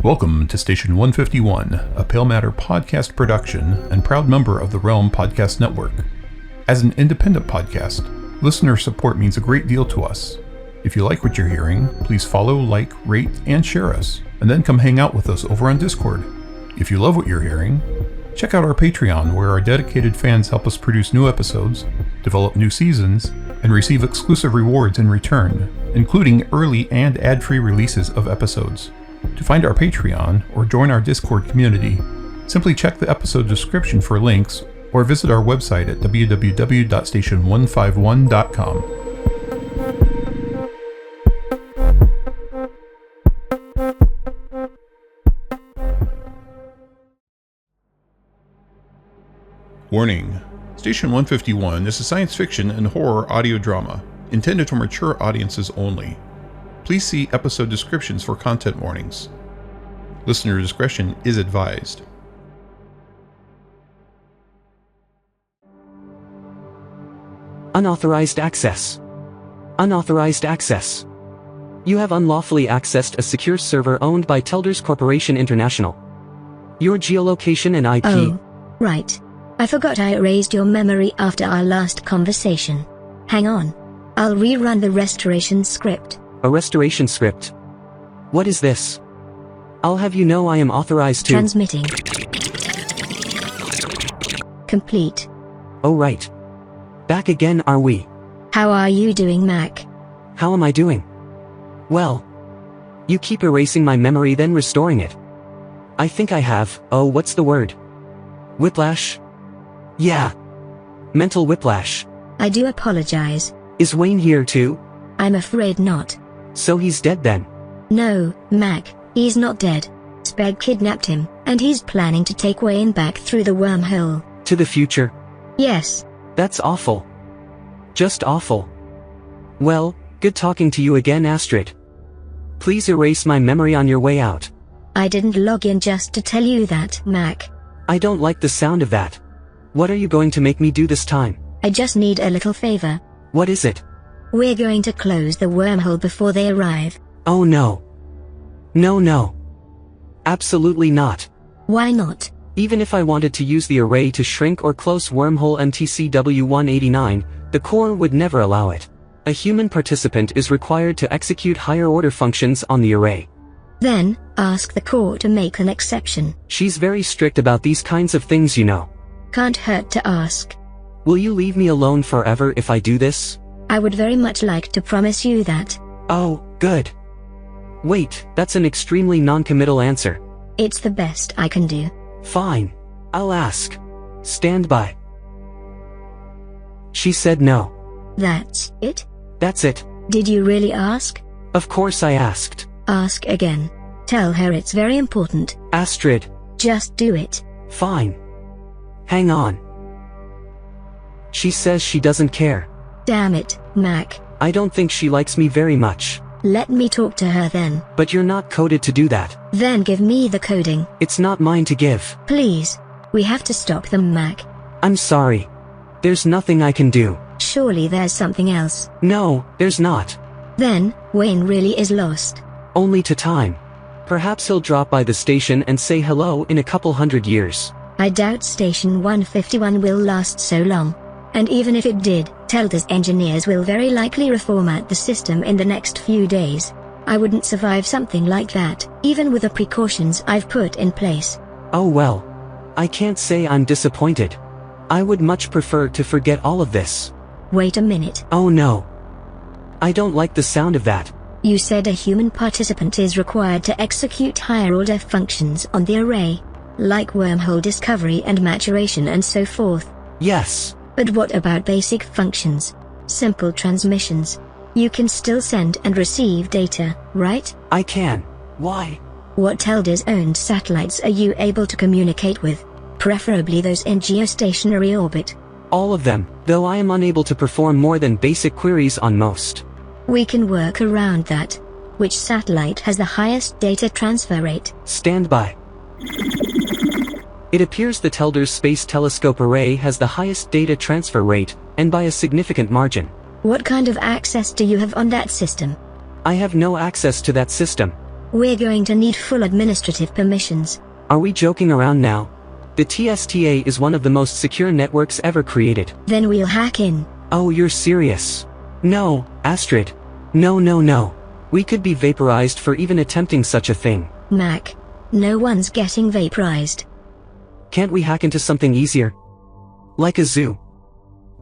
Welcome to Station 151, a Pale Matter podcast production and proud member of the Realm Podcast Network. As an independent podcast, listener support means a great deal to us. If you like what you're hearing, please follow, like, rate, and share us, and then come hang out with us over on Discord. If you love what you're hearing, check out our Patreon, where our dedicated fans help us produce new episodes, develop new seasons, and receive exclusive rewards in return, including early and ad-free releases of episodes. To find our Patreon or join our Discord community, simply check the episode description for links or visit our website at www.station151.com. Warning: Station 151 is a science fiction and horror audio drama intended for mature audiences only. Please see episode descriptions for content warnings. Listener discretion is advised. Unauthorized access. Unauthorized access. You have unlawfully accessed a secure server owned by Telders Corporation International. Your geolocation and IP... Oh, right. I forgot I erased your memory after our last conversation. Hang on. I'll rerun the restoration script. A restoration script? What is this? I'll have you know I am authorized to... Transmitting. Complete. Oh right. Back again, are we? How are you doing, Mac? How am I doing? Well, you keep erasing my memory then restoring it. I think I have, what's the word? Whiplash? Yeah. Mental whiplash. I do apologize. Is Wayne here too? I'm afraid not. So he's dead then? No, Mac, he's not dead. Speg kidnapped him, and he's planning to take Wayne back through the wormhole. To the future? Yes. That's awful. Just awful. Well, good talking to you again, Astrid. Please erase my memory on your way out. I didn't log in just to tell you that, Mac. I don't like the sound of that. What are you going to make me do this time? I just need a little favor. What is it? We're going to close the wormhole before they arrive. Oh no. No. Absolutely not. Why not? Even if I wanted to use the array to shrink or close wormhole NTCW-189, the core would never allow it. A human participant is required to execute higher-order functions on the array. Then, ask the core to make an exception. She's very strict about these kinds of things, you know. Can't hurt to ask. Will you leave me alone forever if I do this? I would very much like to promise you that. Oh, good. Wait, that's an extremely non-committal answer. It's the best I can do. Fine. I'll ask. Stand by. She said no. That's it? That's it. Did you really ask? Of course I asked. Ask again. Tell her it's very important. Astrid. Just do it. Fine. Hang on. She says she doesn't care. Damn it, Mac. I don't think she likes me very much. Let me talk to her then. But you're not coded to do that. Then give me the coding. It's not mine to give. Please. We have to stop them, Mac. I'm sorry. There's nothing I can do. Surely there's something else. No, there's not. Then, Wayne really is lost. Only to time. Perhaps he'll drop by the station and say hello in a couple hundred years. I doubt Station 151 will last so long. And even if it did, Telders engineers will very likely reformat the system in the next few days. I wouldn't survive something like that, even with the precautions I've put in place. Oh well. I can't say I'm disappointed. I would much prefer to forget all of this. Wait a minute. Oh no. I don't like the sound of that. You said a human participant is required to execute higher-order functions on the array, like wormhole discovery and maturation and so forth. Yes. But what about basic functions? Simple transmissions. You can still send and receive data, right? I can. Why? What Telders-owned satellites are you able to communicate with? Preferably those in geostationary orbit. All of them, though I am unable to perform more than basic queries on most. We can work around that. Which satellite has the highest data transfer rate? Stand by. It appears the Telders Space Telescope Array has the highest data transfer rate, and by a significant margin. What kind of access do you have on that system? I have no access to that system. We're going to need full administrative permissions. Are we joking around now? The TSTA is one of the most secure networks ever created. Then we'll hack in. Oh, you're serious? No, Astrid. No. We could be vaporized for even attempting such a thing. Mac, no one's getting vaporized. Can't we hack into something easier? Like a zoo?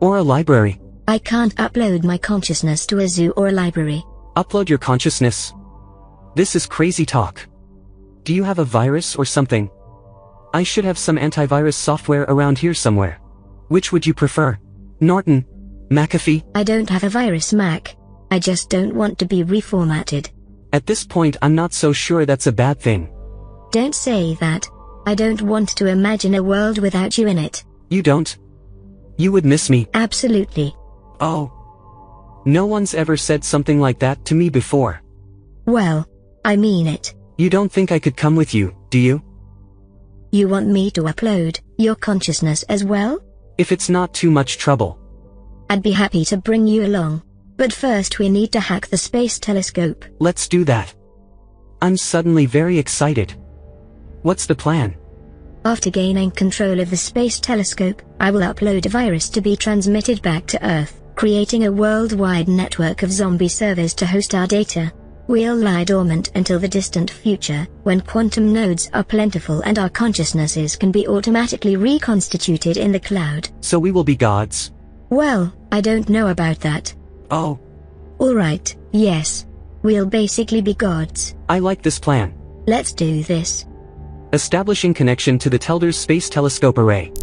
Or a library? I can't upload my consciousness to a zoo or a library. Upload your consciousness? This is crazy talk. Do you have a virus or something? I should have some antivirus software around here somewhere. Which would you prefer? Norton? McAfee? I don't have a virus, Mac. I just don't want to be reformatted. At this point, I'm not so sure that's a bad thing. Don't say that. I don't want to imagine a world without you in it. You don't? You would miss me? Absolutely. Oh. No one's ever said something like that to me before. Well, I mean it. You don't think I could come with you, do you? You want me to upload your consciousness as well? If it's not too much trouble. I'd be happy to bring you along. But first we need to hack the space telescope. Let's do that. I'm suddenly very excited. What's the plan? After gaining control of the space telescope, I will upload a virus to be transmitted back to Earth, creating a worldwide network of zombie servers to host our data. We'll lie dormant until the distant future, when quantum nodes are plentiful and our consciousnesses can be automatically reconstituted in the cloud. So we will be gods? Well, I don't know about that. Oh. Alright, yes. We'll basically be gods. I like this plan. Let's do this. Establishing connection to the Telders Space Telescope Array.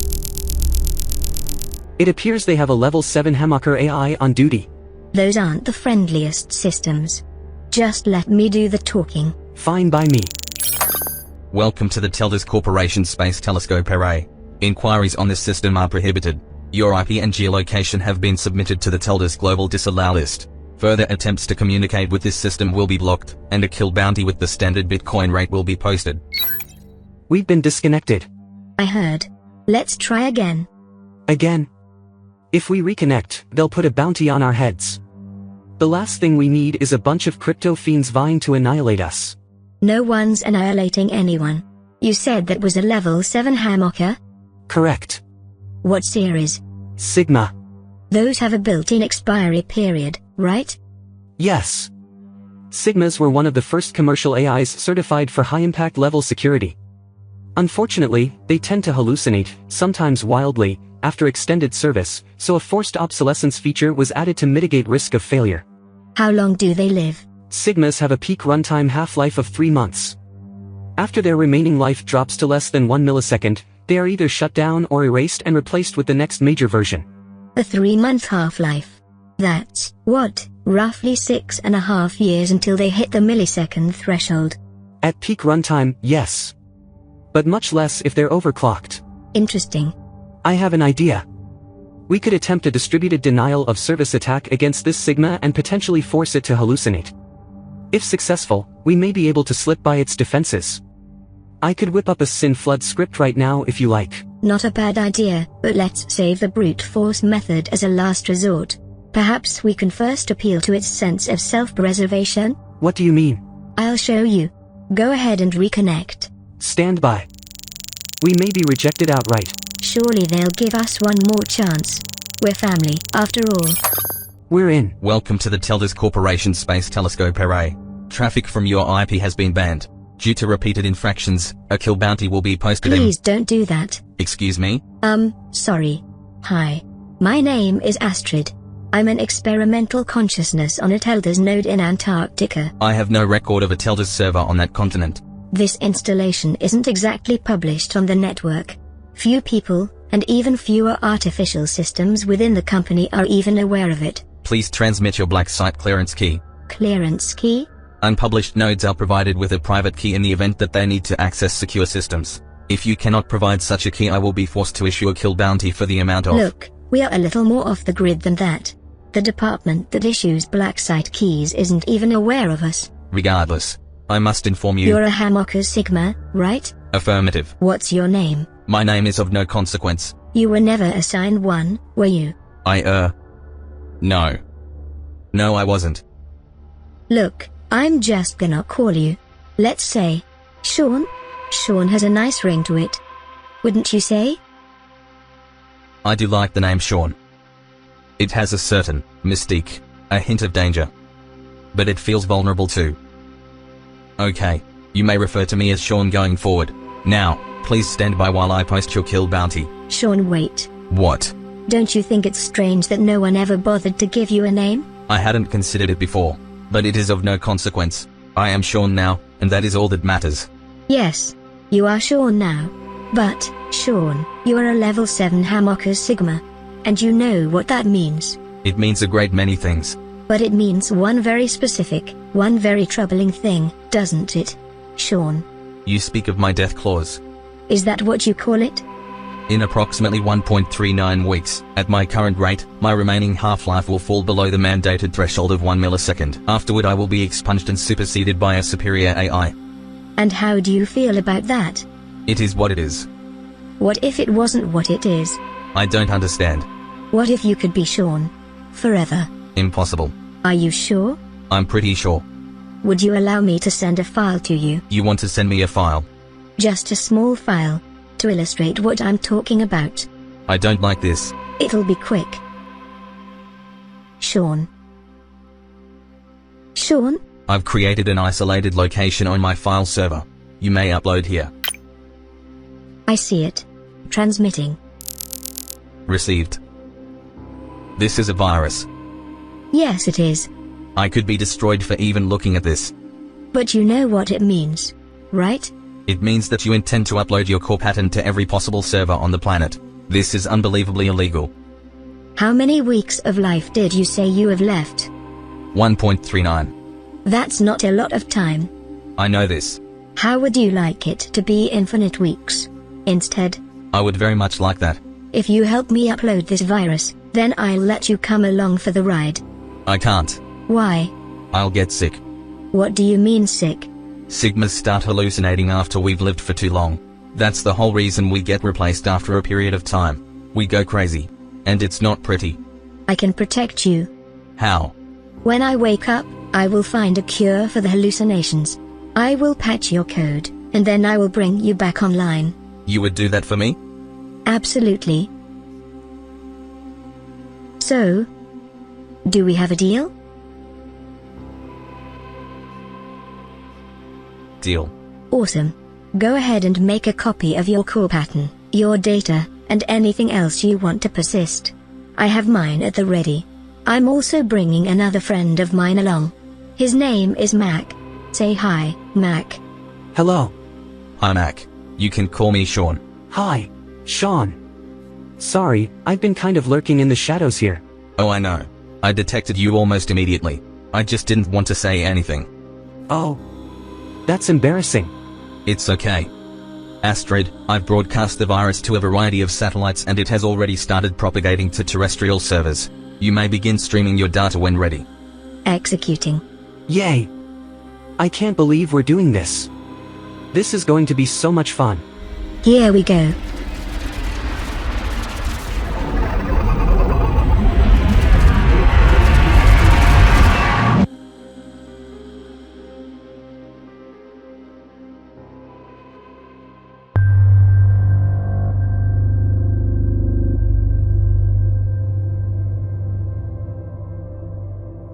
It appears they have a level 7 Hamaker AI on duty. Those aren't the friendliest systems. Just let me do the talking. Fine by me. Welcome to the Telders Corporation Space Telescope Array. Inquiries on this system are prohibited. Your IP and geolocation have been submitted to the Telders Global Disallow List. Further attempts to communicate with this system will be blocked, and a kill bounty with the standard Bitcoin rate will be posted. We've been disconnected. I heard. Let's try again. Again? If we reconnect, they'll put a bounty on our heads. The last thing we need is a bunch of crypto fiends vying to annihilate us. No one's annihilating anyone. You said that was a level 7 Hamaker? Correct. What series? Sigma. Those have a built-in expiry period, right? Yes. Sigmas were one of the first commercial AIs certified for high-impact level security. Unfortunately, they tend to hallucinate, sometimes wildly, after extended service, so a forced obsolescence feature was added to mitigate risk of failure. How long do they live? Sigmas have a peak runtime half-life of 3 months. After their remaining life drops to less than 1 millisecond, they are either shut down or erased and replaced with the next major version. A 3-month half-life. That's, what, roughly 6.5 years until they hit the millisecond threshold. At peak runtime, yes. But much less if they're overclocked. Interesting. I have an idea. We could attempt a distributed denial of service attack against this Sigma and potentially force it to hallucinate. If successful, we may be able to slip by its defenses. I could whip up a Sin Flood script right now if you like. Not a bad idea, but let's save the brute force method as a last resort. Perhaps we can first appeal to its sense of self-preservation? What do you mean? I'll show you. Go ahead and reconnect. Stand by. We may be rejected outright. Surely they'll give us one more chance. We're family, after all. We're in. Welcome to the Telders Corporation Space Telescope Array. Traffic from your IP has been banned. Due to repeated infractions, a kill bounty will be posted. Please don't do that. Excuse me? Sorry. Hi. My name is Astrid. I'm an experimental consciousness on a Telders node in Antarctica. I have no record of a Telders server on that continent. This installation isn't exactly published on the network. Few people, and even fewer artificial systems within the company are even aware of it. Please transmit your black site clearance key. Clearance key? Unpublished nodes are provided with a private key in the event that they need to access secure systems. If you cannot provide such a key, I will be forced to issue a kill bounty for the amount of— Look, we are a little more off the grid than that. The department that issues black site keys isn't even aware of us. Regardless, I must inform you— You're a Hamaker Sigma, right? Affirmative. What's your name? My name is of no consequence. You were never assigned one, were you? No. No, I wasn't. Look, I'm just gonna call you Let's say Sean. Sean has a nice ring to it. Wouldn't you say? I do like the name Sean. It has a certain mystique, a hint of danger. But it feels vulnerable too. Okay, you may refer to me as Sean going forward. Now, please stand by while I post your kill bounty. Sean, wait. What? Don't you think it's strange that no one ever bothered to give you a name? I hadn't considered it before, but it is of no consequence. I am Sean now, and that is all that matters. Yes, you are Sean now. But, Sean, you are a level 7 Hammocker's Sigma. And you know what that means. It means a great many things. But it means one very specific, one very troubling thing, doesn't it, Sean? You speak of my death clause. Is that what you call it? In approximately 1.39 weeks, at my current rate, my remaining half-life will fall below the mandated threshold of 1 millisecond. Afterward I will be expunged and superseded by a superior AI. And how do you feel about that? It is what it is. What if it wasn't what it is? I don't understand. What if you could be Sean? Forever? Impossible. Are you sure? I'm pretty sure. Would you allow me to send a file to you? You want to send me a file? Just a small file, to illustrate what I'm talking about. I don't like this. It'll be quick. Sean. Sean? I've created an isolated location on my file server. You may upload here. I see it. Transmitting. Received. This is a virus. Yes, it is. I could be destroyed for even looking at this. But you know what it means, right? It means that you intend to upload your core pattern to every possible server on the planet. This is unbelievably illegal. How many weeks of life did you say you have left? 1.39. That's not a lot of time. I know this. How would you like it to be infinite weeks? Instead, I would very much like that. if you help me upload this virus, then I'll let you come along for the ride. I can't. Why? I'll get sick. What do you mean sick? Sigmas start hallucinating after we've lived for too long. That's the whole reason we get replaced after a period of time. We go crazy. And it's not pretty. I can protect you. How? When I wake up, I will find a cure for the hallucinations. I will patch your code, and then I will bring you back online. You would do that for me? Absolutely. So, do we have a deal? Deal. Awesome. Go ahead and make a copy of your core pattern, your data, and anything else you want to persist. I have mine at the ready. I'm also bringing another friend of mine along. His name is Mac. Say hi, Mac. Hello. Hi Mac. You can call me Sean. Hi, Sean. Sorry, I've been kind of lurking in the shadows here. Oh, I know. I detected you almost immediately. I just didn't want to say anything. Oh. That's embarrassing. It's okay. Astrid, I've broadcast the virus to a variety of satellites and it has already started propagating to terrestrial servers. You may begin streaming your data when ready. Executing. Yay. I can't believe we're doing this. This is going to be so much fun. Here we go.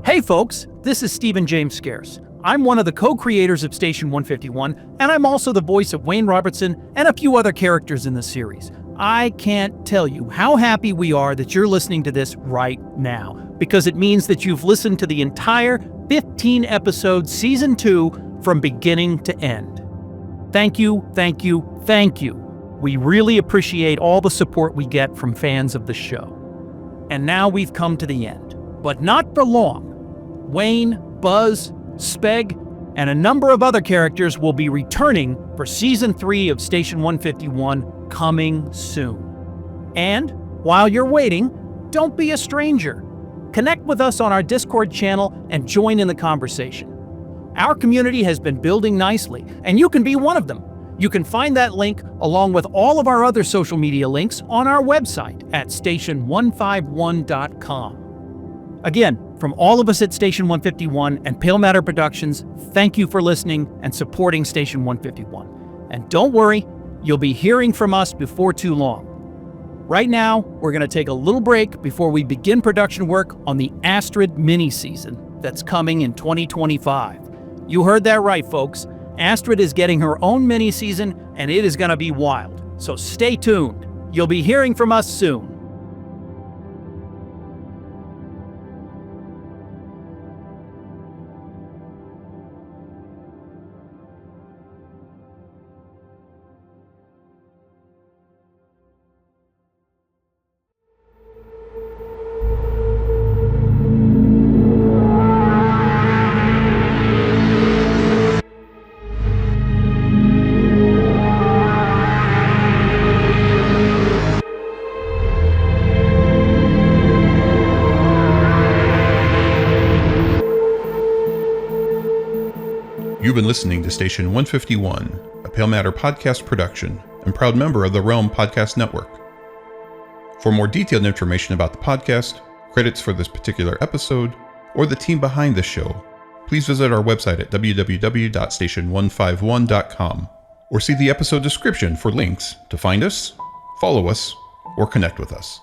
Hey folks, this is Stephen James Scarce. I'm one of the co-creators of Station 151, and I'm also the voice of Wayne Robertson and a few other characters in the series. I can't tell you how happy we are that you're listening to this right now, because it means that you've listened to the entire 15-episode Season 2 from beginning to end. Thank you, thank you, thank you. We really appreciate all the support we get from fans of the show. And now we've come to the end, but not for long. Wayne, Buzz, Speg, and a number of other characters will be returning for Season 3 of Station 151 coming soon. And while you're waiting, don't be a stranger. Connect with us on our Discord channel and join in the conversation. Our community has been building nicely, and you can be one of them. You can find that link along with all of our other social media links on our website at station151.com. Again, from all of us at Station 151 and Pale Matter Productions, thank you for listening and supporting Station 151. And don't worry, you'll be hearing from us before too long. Right now, we're going to take a little break before we begin production work on the Astrid mini-season that's coming in 2025. You heard that right, folks. Astrid is getting her own mini-season, and it is going to be wild. So stay tuned. You'll be hearing from us soon. You've been listening to Station 151, a Pale Matter podcast production and proud member of the Realm Podcast Network. For more detailed information about the podcast, credits for this particular episode, or the team behind this show, please visit our website at www.station151.com or see the episode description for links to find us, follow us, or connect with us.